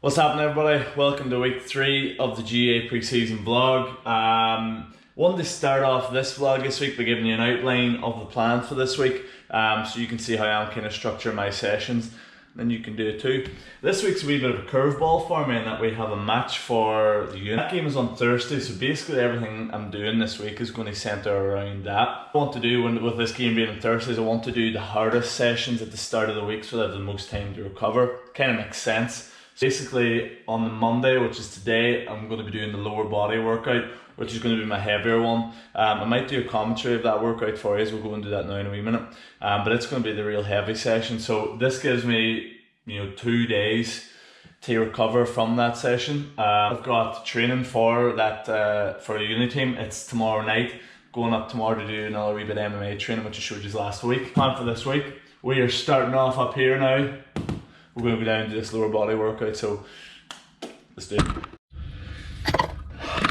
What's happening, everybody? Welcome to week 3 of the GAA pre-season vlog. Wanted to start off this vlog this week by giving you an outline of the plan for this week, so you can see how I'm kind of structuring my sessions. Then you can do it too. This week's a wee bit of a curveball for me in that we have a match for the unit. That game is on Thursday, so basically everything I'm doing this week is going to centre around that. What I want to do with this game being on Thursdays, I want to do the hardest sessions at the start of the week so that I have the most time to recover. Kind of makes sense. Basically, on the Monday, which is today, I'm going to be doing the lower body workout, which is going to be my heavier one. I might do a commentary of that workout for you, we'll go and do that now in a wee minute. But it's going to be the real heavy session. So this gives me, 2 days to recover from that session. I've got training for that for a uni team. It's tomorrow night. Going up tomorrow to do another wee bit of MMA training, which I showed you last week. Plan for this week. We are starting off up here now. We're going to go down to this lower body workout, so let's do it.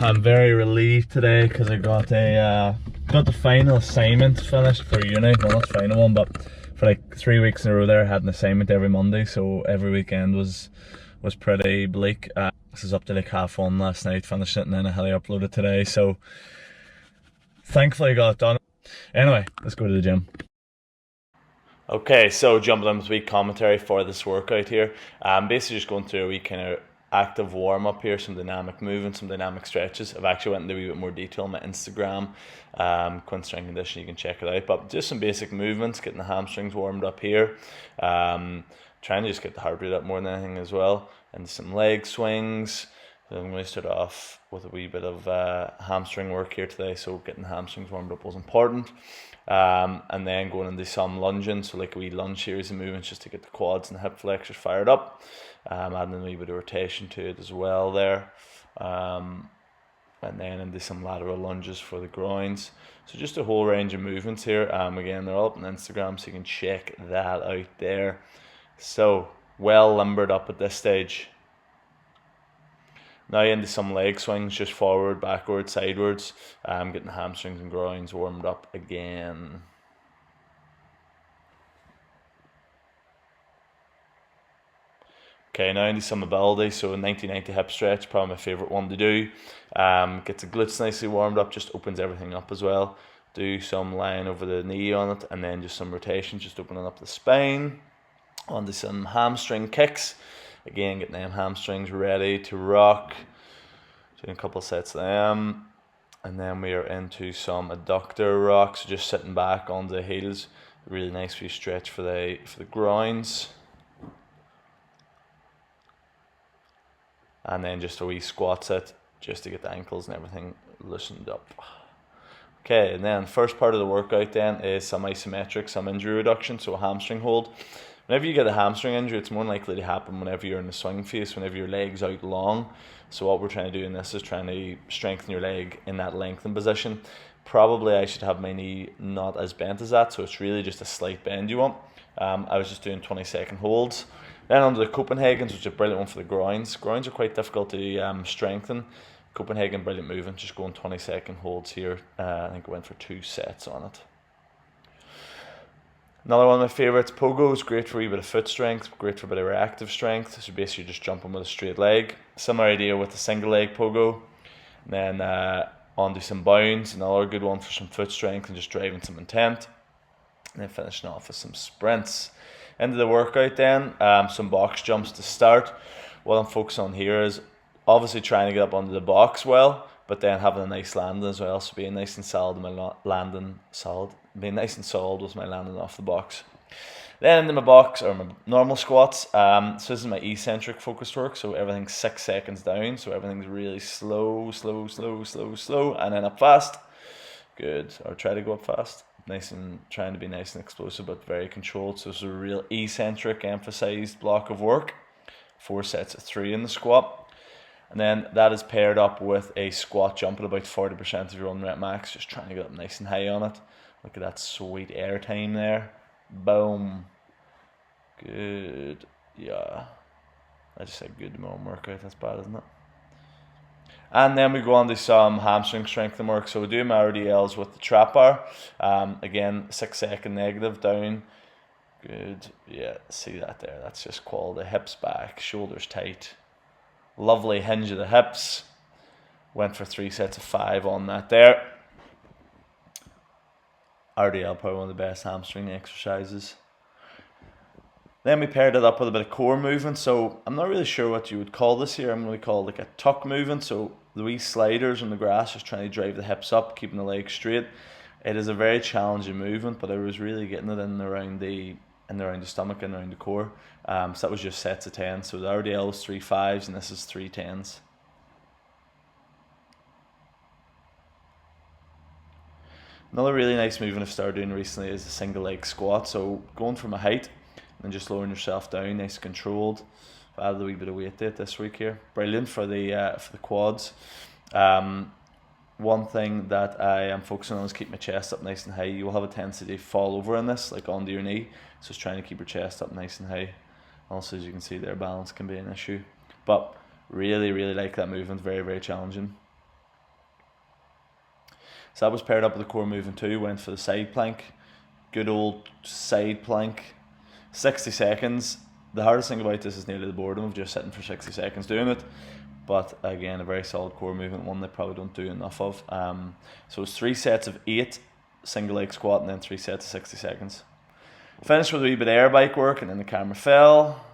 I'm very relieved today because I got the final assignment finished for uni. Well, not final one, but for like 3 weeks in a row there, I had an assignment every Monday, so every weekend was pretty bleak. This is up to like 1:30 last night, finished it, and then I had to upload it today, so thankfully I got it done. Anyway, let's go to the gym. Okay, so jumping on this wee commentary for this workout here. Basically just going through a wee kind of active warm up here, some dynamic movement, some dynamic stretches. I've actually went into a wee bit more detail on my Instagram, Quinn Strength Condition, you can check it out. But just some basic movements, getting the hamstrings warmed up here. Trying to just get the heart rate up more than anything as well. And some leg swings. I'm going to start off with a wee bit of hamstring work here today, so getting the hamstrings warmed up was important. And then going into some lunging, so like a wee lunge series of movements just to get the quads and the hip flexors fired up. Adding a wee bit of rotation to it as well there. And then into some lateral lunges for the groins. So just a whole range of movements here. Again, they're all up on Instagram, so you can check that out there. So, well limbered up at this stage. Now into some leg swings, just forward, backward, sidewards. Getting the hamstrings and groins warmed up again. Okay, now into some mobility, so a 90-90 hip stretch, probably my favourite one to do. Gets the glutes nicely warmed up, just opens everything up as well. Do some lying over the knee on it, and then just some rotation, just opening up the spine. Onto some hamstring kicks. Again, getting them hamstrings ready to rock. Doing a couple of sets of them. And then we are into some adductor rocks, so just sitting back onto the heels. Really nice wee stretch for the groins. And then just a wee squat set, just to get the ankles and everything loosened up. Okay, and then first part of the workout then is some isometric, some injury reduction, so a hamstring hold. Whenever you get a hamstring injury, it's more likely to happen whenever you're in the swing phase, whenever your leg's out long. So what we're trying to do in this is trying to strengthen your leg in that lengthened position. Probably I should have my knee not as bent as that, so it's really just a slight bend you want. I was just doing 20-second holds. Then onto the Copenhagen's, which is a brilliant one for the groins. Groins are quite difficult to strengthen. Copenhagen, brilliant movement, just going 20-second holds here. I think I went for 2 sets on it. Another one of my favourites, pogos, great for a wee bit of foot strength, great for a bit of reactive strength. So basically just jumping with a straight leg. Similar idea with the single leg pogo. And then onto some bounds, another good one for some foot strength and just driving some intent. And then finishing off with some sprints. Into the workout then, some box jumps to start. What I'm focusing on here is obviously trying to get up onto the box well, but then having a nice landing as well, so being nice and solid with my landing, being nice and solid with my landing off the box. Then into my box, or my normal squats, so this is my eccentric focused work, so everything's 6 seconds down, so everything's really slow, and then up fast. Good, or try to go up fast. Nice and trying to be nice and explosive, but very controlled, so it's a real eccentric, emphasized block of work. 4 sets of 3 in the squat. And then that is paired up with a squat jump at about 40% of your own rep max, just trying to get up nice and high on it. Look at that sweet air time there. Boom. Good. Yeah. I just said good to my own workout, that's bad, isn't it? And then we go on to some hamstring strength and work. So we do my RDLs with the trap bar. Again, 6 second negative down. Good. Yeah, see that there. That's just quality. Hips back, shoulders tight. Lovely hinge of the hips. Went for 3 sets of 5 on that there. RDL, probably one of the best hamstring exercises. Then we paired it up with a bit of core movement. So I'm not really sure what you would call this here. I'm going to call it like a tuck movement. So the wee sliders on the grass, just trying to drive the hips up, keeping the legs straight. It is a very challenging movement, but I was really getting it in around the stomach and around the core. So that was just sets of 10. So the RDL was 3 5s and this is 3 10s. Another really nice movement I've started doing recently is a single leg squat. So going from a height and just lowering yourself down, nice and controlled. I've added a wee bit of weight to it this week here. Brilliant for the quads. One thing that I am focusing on is keep my chest up nice and high. You will have a tendency to fall over in this, like onto your knee. So just trying to keep your chest up nice and high. Also, as you can see there, balance can be an issue. But really, really like that movement. Very, very challenging. So that was paired up with the core movement too. Went for the side plank. Good old side plank. 60 seconds. The hardest thing about this is nearly the boredom of just sitting for 60 seconds doing it. But again, a very solid core movement, one they probably don't do enough of. So it's 3 sets of 8 single leg squat and then 3 sets of 60 seconds. Finished with a wee bit of air bike work and then the camera fell.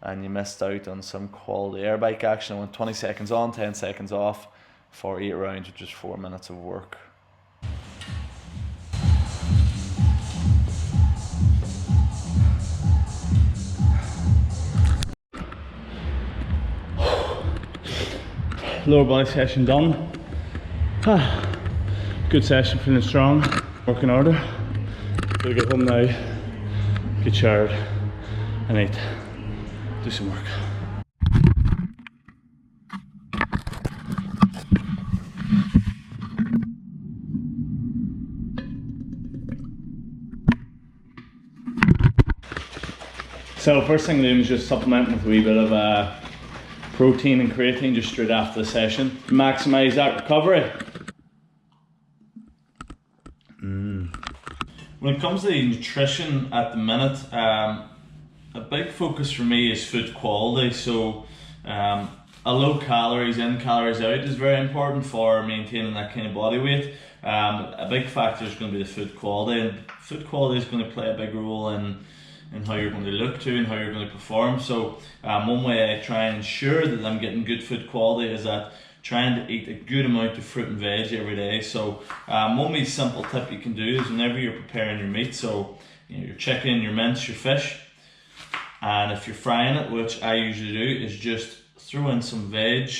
And you missed out on some quality air bike action. I went 20 seconds on, 10 seconds off for 8 rounds, which is 4 minutes of work. Lower body session done. Good session, feeling strong. Work in order. Gotta get home now, get showered, and eat. Do some work. So first thing I'm doing is just supplementing with a wee bit of protein and creatine just straight after the session. Maximise that recovery. When it comes to the nutrition at the minute, a big focus for me is food quality. So a low calories in, calories out is very important for maintaining that kind of body weight. A big factor is going to be the food quality, and food quality is going to play a big role in how you're going to look to and how you're going to perform. So one way I try and ensure that I'm getting good food quality is that trying to eat a good amount of fruit and veg every day. So one wee simple tip you can do is whenever you're preparing your meat, so your chicken, your mince, your fish, and if you're frying it, which I usually do, is just throw in some veg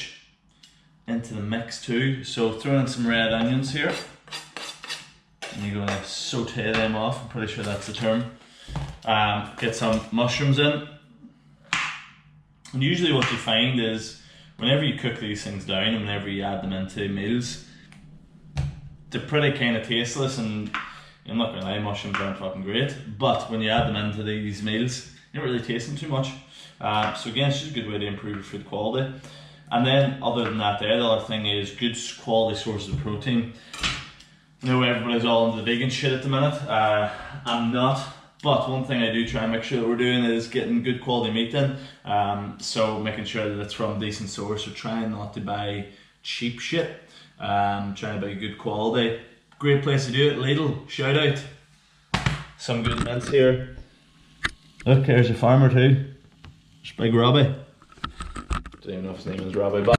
into the mix too. So throw in some red onions here, and you're going to saute them off. I'm pretty sure that's the term. Get some mushrooms in, and usually what you find is whenever you cook these things down and whenever you add them into meals, they're pretty kind of tasteless, and I'm not gonna lie, mushrooms aren't fucking great, but when you add them into these meals, you don't really taste them too much. So again, it's just a good way to improve your food quality. And then other than that there, the other thing is good quality sources of protein. I know everybody's all into the vegan shit at the minute. I'm not. But one thing I do try and make sure that we're doing is getting good quality meat in. So making sure that it's from a decent source, or trying not to buy cheap shit. Trying to buy good quality. Great place to do it, Lidl, shout out. Some good mints here. Look, there's a farmer too. It's Big Robbie. Don't even know if his name is Robbie, but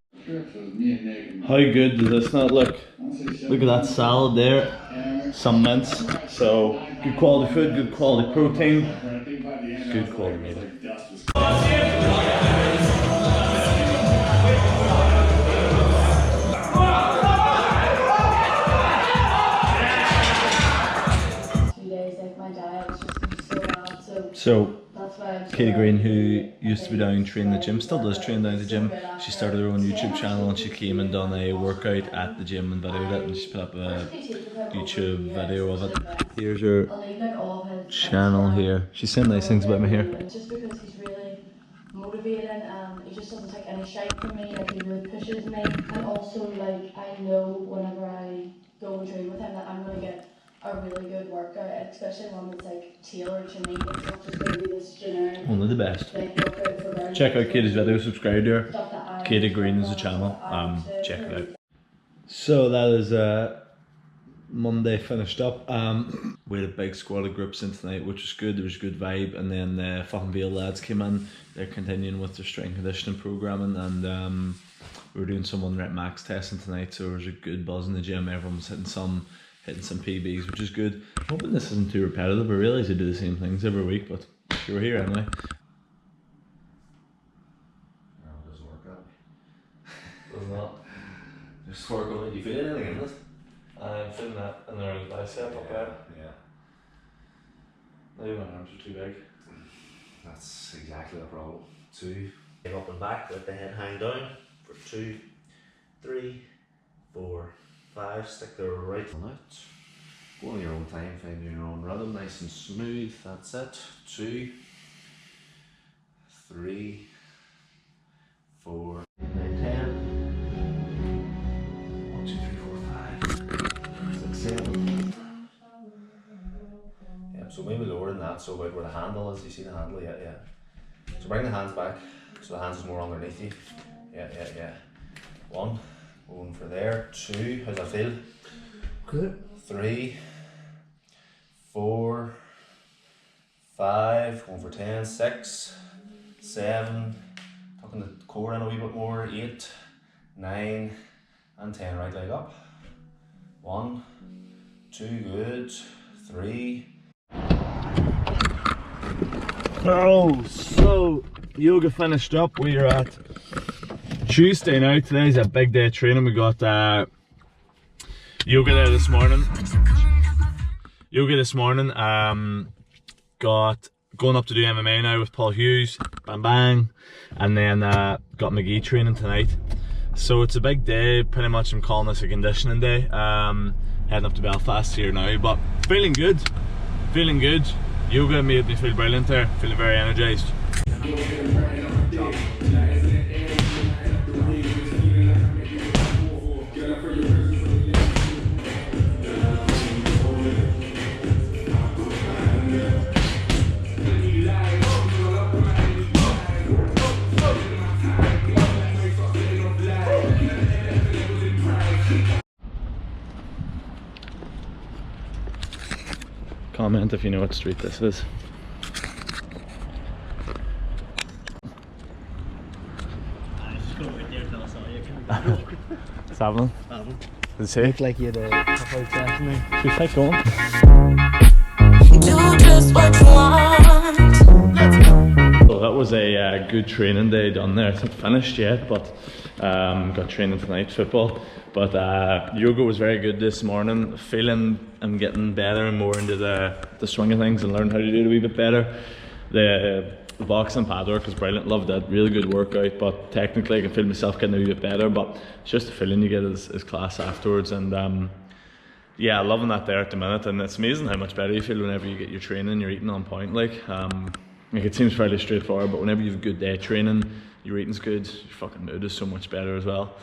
how good does this not look? Look at that salad there. Some mints. So good quality food, good quality protein, good quality meat. So Katie Green, who used to be down training the gym, still does train down the gym. She started her own YouTube channel and she came and done a workout at the gym and videoed it, and she put up a YouTube video of it. Here's her channel here. She's saying nice things about me here. Just because he's really motivating and he just doesn't take any shite from me, like he really pushes me, and also like I know whenever I go and train with him that I'm going to get a really good workout, especially one that's like tailored to me. It's not just going to be this generic. Only the best. Like, workout for Check out Katie's video, subscribe to her. Stuff that Katie Green is the channel. Check it out. So that is Monday finished up. We had a big squad of groups in tonight, which was good. There was a good vibe, and then the fucking Vale lads came in. They're continuing with their strength conditioning programming, and we were doing some 1 rep max testing tonight. So there was a good buzz in the gym. Everyone was hitting some PBs, which is good. I'm hoping this isn't too repetitive. I realise I do the same things every week, but we're here anyway. No, it doesn't work out. Does not. Just work on it. You feel anything in this? I'm feeling that in the bicep up there. Yeah. Maybe my arms are too big. That's exactly the problem. 2. Up and back, let the head hang down for 2, 3, 4, 5. Stick the right On out. Go on your own time, find your own rhythm, nice and smooth. That's it. 2, 3, 4, 9, 10. 1, 2, 3, 4, 5, 6, 7. Yeah, so maybe lower than that, so about where the handle is. You see the handle? Yeah, yeah. So bring the hands back, so the hands is more underneath you. Yeah, yeah, yeah. 1, going for there. 2, how's that feel? Good. 3, 4, 5, going for 10, 6, 7, tucking the core in a wee bit more, 8, 9, and 10, right leg up. 1, 2, good, 3. Oh, so yoga finished up. We are at Tuesday now. Today's a big day of training. We got yoga there this morning. Got going up to do MMA now with Paul Hughes, bang bang, and then got McGee training tonight. So it's a big day. Pretty much I'm calling this a conditioning day. Heading up to Belfast here now, but feeling good. Yoga made me feel brilliant there. Feeling very energized. Comment if you know what street this is. Savlin. Does it say? Looked like you had a tough session there. Should we keep going? Do just what you want. So that was a good training day done there. It's not finished yet, but got training tonight, football. But yoga was very good this morning. Feeling I'm getting better and more into the swing of things and learn how to do it a wee bit better. The boxing pad work was brilliant, loved it, really good workout, but technically I can feel myself getting a wee bit better, but it's just the feeling you get is class afterwards. And yeah, loving that there at the minute, and it's amazing how much better you feel whenever you get your training, you're eating on point. Like it seems fairly straightforward, but whenever you have a good day training, your eating's good, your fucking mood is so much better as well.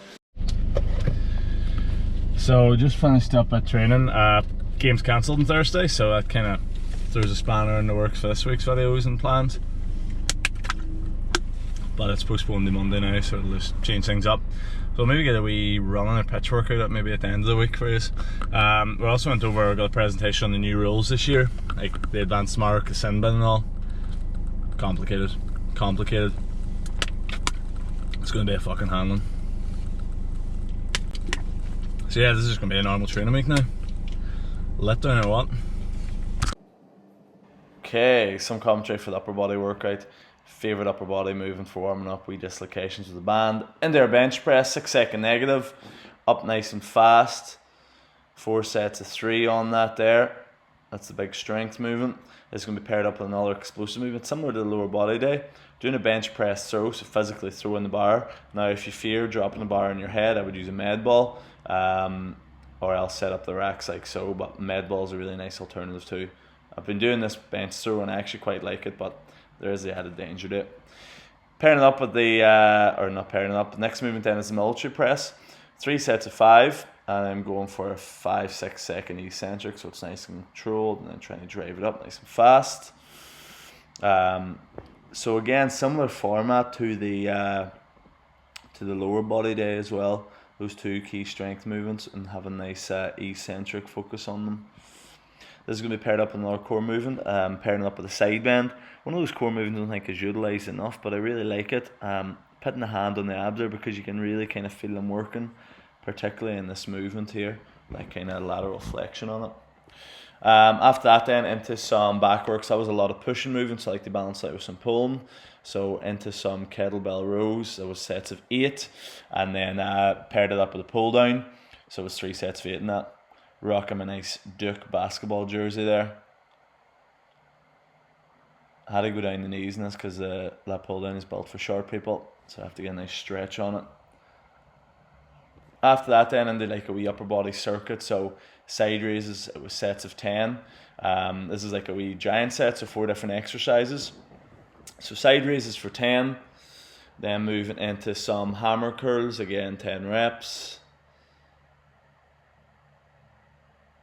So just finished up at training. Game's cancelled on Thursday, so that kind of throws a spanner in the works for this week's videos and plans. But it's postponed to Monday now, so it'll just change things up. So we'll maybe get a wee run on our pitch workout up maybe at the end of the week for us. We also went over, got a presentation on the new rules this year, like the advanced mark, the sin bin and all. Complicated. It's going to be a fucking handling. So yeah, this is going to be a normal training week now. Let down or what? Okay, some commentary for the upper body workout. Favourite upper body movement for warming up, wee dislocations with the band. Into our bench press, 6 second negative. Up nice and fast. 4 sets of 3 on that there. That's the big strength movement. It's going to be paired up with another explosive movement, similar to the lower body day. Doing a bench press throw, so physically throwing the bar. Now if you fear dropping the bar on your head, I would use a med ball. Or else set up the racks like so, but med ball is a really nice alternative too. I've been doing this bench throw and I actually quite like it, but there is the added danger to it. Pairing it up with the, or not pairing it up, the next movement then is the military press. 3 sets of 5, and I'm going for a 5-6 second eccentric, so it's nice and controlled, and then trying to drive it up nice and fast. So again, similar format to the to the lower body day as well. Those two key strength movements and have a nice eccentric focus on them. This is going to be paired up with another core movement, pairing it up with a side bend. One of those core movements I don't think is utilised enough, but I really like it. Putting the hand on the abs there, because you can really kind of feel them working, particularly in this movement here, like kind of lateral flexion on it. After that then into some back works. That was a lot of pushing movements. I like to balance out with some pulling. So into some kettlebell rows. There was sets of 8, and then paired it up with a pull down. So it was 3 sets of 8 in that. Rocking my nice Duke basketball jersey there. I had to go down the knees in this because that pull down is built for short people, so I have to get a nice stretch on it. After that then into like a wee upper body circuit, so side raises, it was sets of 10. This is like a wee giant set, so 4 different exercises. So side raises for 10, then moving into some hammer curls, again 10 reps.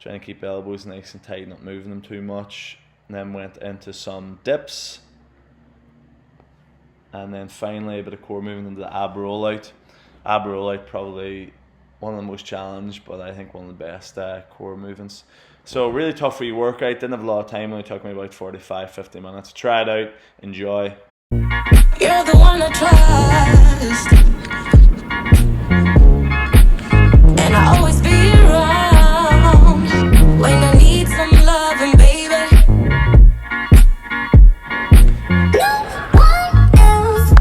Trying to keep elbows nice and tight, not moving them too much. And then went into some dips. And then finally a bit of core movement into the ab rollout. Ab rollout, probably one of the most challenged, but I think one of the best core movements. So really tough for your workout. Didn't have a lot of time, only took me about 45-50 minutes. Try it out, enjoy. You're the one I trust, and I always be around when I need some loving, baby. No one else.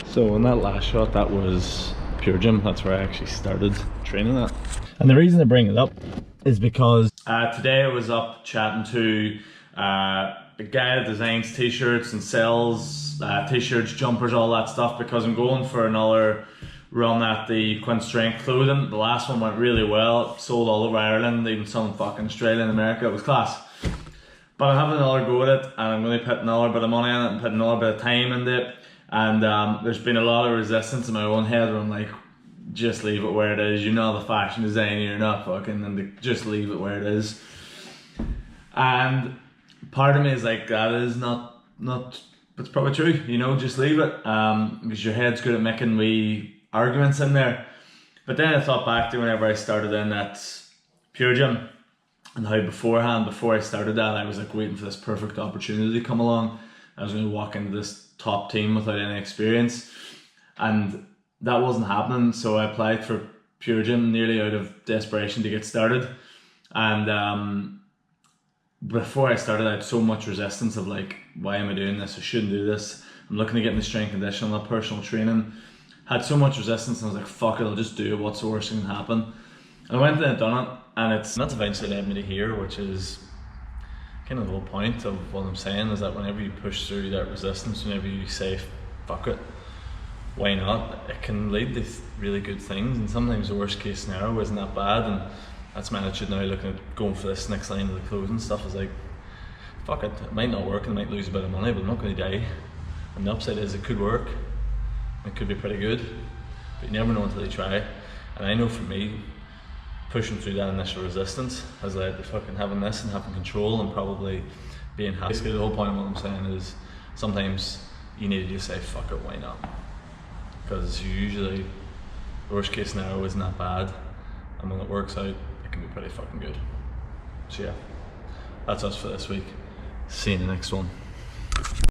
So in that last shot, that was Pure Gym. That's where I actually started training at. And the reason I bring it up is because today I was up chatting to a guy that designs t-shirts and sells t-shirts, jumpers, all that stuff, because I'm going for another run at the Quinn Strength clothing. The last one went really well, sold all over Ireland, even some fucking Australia and America. It was class. But I'm having another go at it, and I'm going to put another bit of money on it and put another bit of time into it. And there's been a lot of resistance in my own head where I'm like, just leave it where it is. You're not the fashion designer, you're not fucking, and just leave it where it is. And part of me is like, that is not, it's probably true, you know, just leave it, because your head's good at making wee arguments in there. But then I thought back to whenever I started in at Pure Gym, and how before I started that, I was like waiting for this perfect opportunity to come along. I was going to walk into this top team without any experience, and that wasn't happening. So I applied for Pure Gym nearly out of desperation to get started. And before I started, I had so much resistance of like, why am I doing this? I shouldn't do this. I'm looking to get into strength conditioning, not personal training. Had so much resistance, and I was like, fuck it, I'll just do it. What's the worst thing that can happen? And I went and done it, and that's eventually led me to here, which is kind of the whole point of what I'm saying, is that whenever you push through that resistance, whenever you say, fuck it, why not? It can lead to really good things, and sometimes the worst case scenario isn't that bad. And that's my attitude now, looking at going for this next line of the clothing stuff, is like, fuck it, it might not work and I might lose a bit of money, but I'm not going to die. And the upside is it could work, it could be pretty good, but you never know until you try. And I know for me, pushing through that initial resistance has led to fucking having this and having control and probably being happy. Basically the whole point of what I'm saying is, sometimes you need to just say, fuck it, why not? Because usually the worst case scenario isn't that bad, and when it works out, it can be pretty fucking good. So yeah, that's us for this week. See you in the next one.